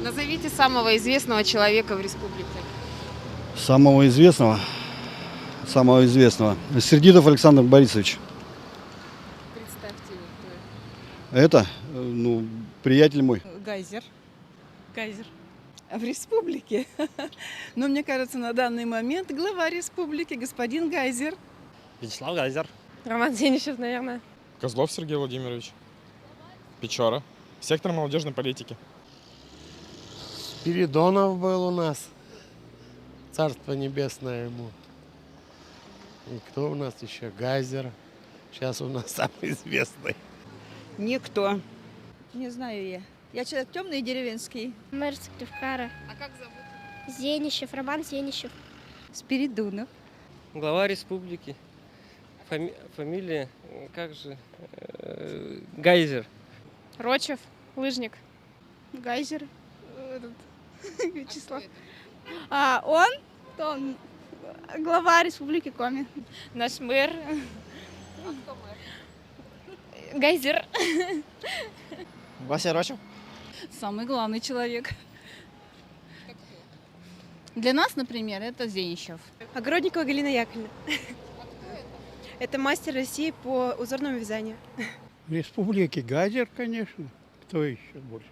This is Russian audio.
Назовите самого известного человека в республике. Самого известного? Самого известного. Сердитов Александр Борисович. Представьте его. Это, приятель мой. Гайзер. Гайзер. В республике. Но мне кажется, на данный момент глава республики господин Гайзер. Вячеслав Гайзер. Роман Денищев, наверное. Козлов Сергей Владимирович. Печора. Сектор молодежной политики. Спиридонов был у нас. Царство небесное ему. И кто у нас еще? Гайзер. Сейчас у нас самый известный. Никто. Не знаю я. Я человек темный и деревенский. Мэр Сыктывкара. А как зовут? Зенищев, Роман Зенищев. Спиридонов. Глава республики. Фамилия, как же? Гайзер. Рочев, лыжник. Гайзер. Вячеслав. Он глава республики Коми. Наш мэр. Гайзер. Вася Рочев. Самый главный человек. Для нас, например, это Зенищев. Огородникова Галина Яковлевна. Это мастер России по узорному вязанию. В республике Гайзер, конечно. Кто еще больше?